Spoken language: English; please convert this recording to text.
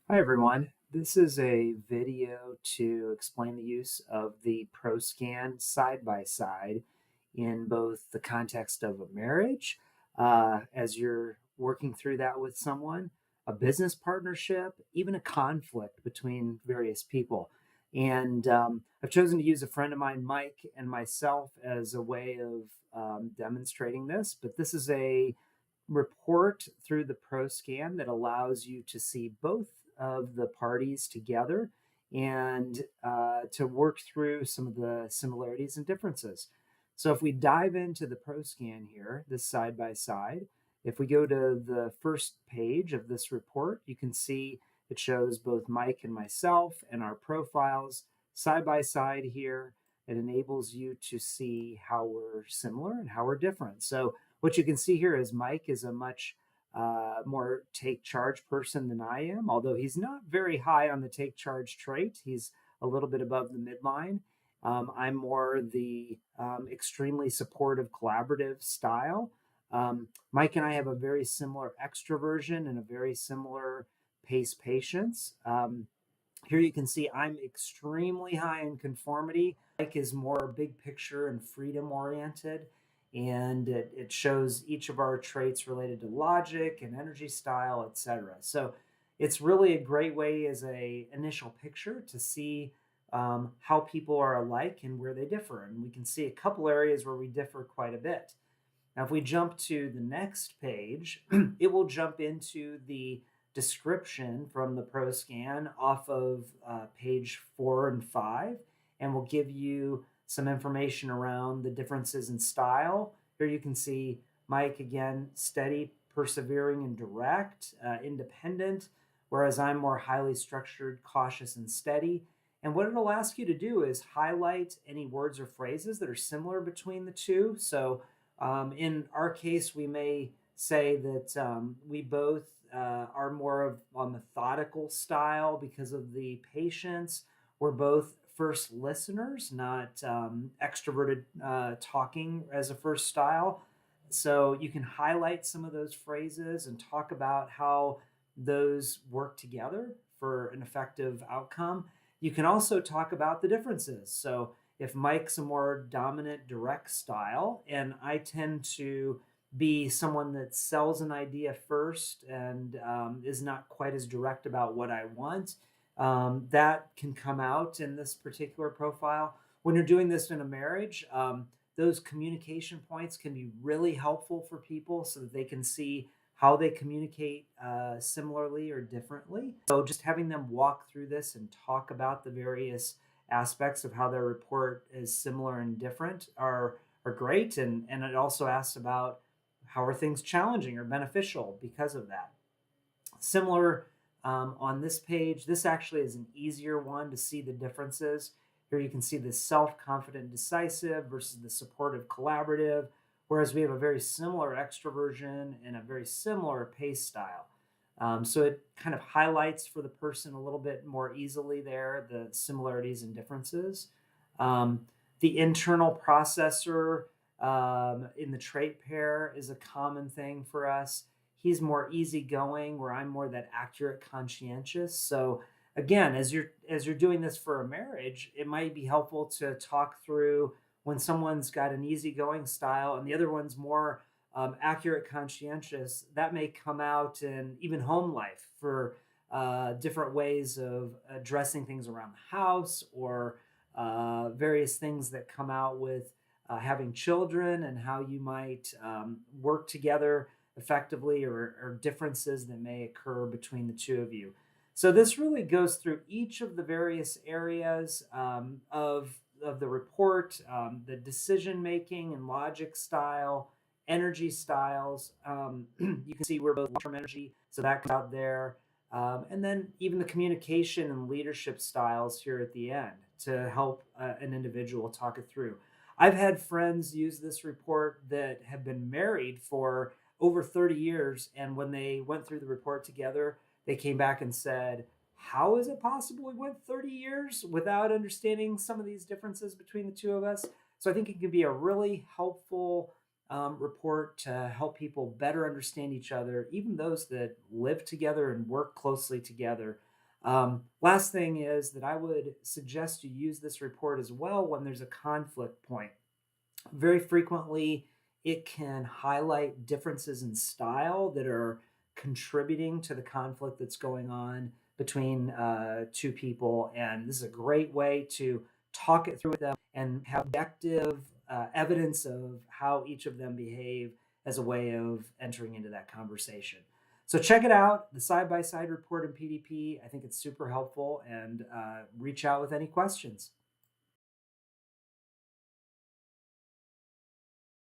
Hi everyone. This is a video to explain the use of the ProScan side by side in both the context of a marriage, as you're working through that with someone, a business partnership, even a conflict between various people. And I've chosen to use a friend of mine, Mike, and myself as a way of demonstrating this. But this is a report through the ProScan that allows you to see both of the parties together and to work through some of the similarities and differences. So if we dive into the ProScan here, this side by side, if we go to the first page of this report, you can see it shows both Mike and myself and our profiles side by side here. It enables you to see how we're similar and how we're different. So what you can see here is Mike is a much more take charge person than I am, although he's not very high on the take charge trait. He's a little bit above the midline. I'm more the extremely supportive, collaborative style. Mike and I have a very similar extroversion and a very similar pace patience. Here you can see I'm extremely high in conformity. Mike is more big picture and freedom oriented, and it shows each of our traits related to logic and energy style, etc. So it's really a great way as a initial picture to see how people are alike and where they differ. And we can see a couple areas where we differ quite a bit. Now, if we jump to the next page, it will jump into the description from the ProScan off of page 4 and 5, and will give you some information around the differences in style. Here you can see Mike again, steady, persevering, and direct, independent, whereas I'm more highly structured, cautious, and steady. And what it'll ask you to do is highlight any words or phrases that are similar between the two. So in our case, we may say that we both are more of a methodical style because of the patience. We're both first listeners, not extroverted talking as a first style. So you can highlight some of those phrases and talk about how those work together for an effective outcome. You can also talk about the differences. So if Mike's a more dominant, direct style, and I tend to be someone that sells an idea first and is not quite as direct about what I want, that can come out in this particular profile. When you're doing this in a marriage, those communication points can be really helpful for people so that they can see how they communicate similarly or differently. So just having them walk through this and talk about the various aspects of how their report is similar and different are great. And it also asks about how are things challenging or beneficial because of that. Similar on this page, this actually is an easier one to see the differences. Here you can see the self-confident decisive versus the supportive collaborative, whereas we have a very similar extroversion and a very similar pace style. So it kind of highlights for the person a little bit more easily there the similarities and differences. Um, the internal processor in the trait pair is a common thing for us. He's more easygoing, where I'm more that accurate, conscientious. So again, as you're doing this for a marriage, it might be helpful to talk through when someone's got an easygoing style and the other one's more accurate, conscientious. That may come out in even home life for different ways of addressing things around the house or various things that come out with having children and how you might work together effectively or differences that may occur between the two of you. So this really goes through each of the various areas of the report, the decision making and logic style, energy styles. You can see we're both long-term energy, so that comes out there. And then even the communication and leadership styles here at the end to help an individual talk it through. I've had friends use this report that have been married for over 30 years, and when they went through the report together, they came back and said, how is it possible we went 30 years without understanding some of these differences between the two of us? So I think it can be a really helpful report to help people better understand each other, even those that live together and work closely together. Last thing is that I would suggest you use this report as well when there's a conflict point. Very frequently, it can highlight differences in style that are contributing to the conflict that's going on between two people. And this is a great way to talk it through with them and have objective evidence of how each of them behave as a way of entering into that conversation. So check it out, the side by side report in PDP. I think it's super helpful, and reach out with any questions.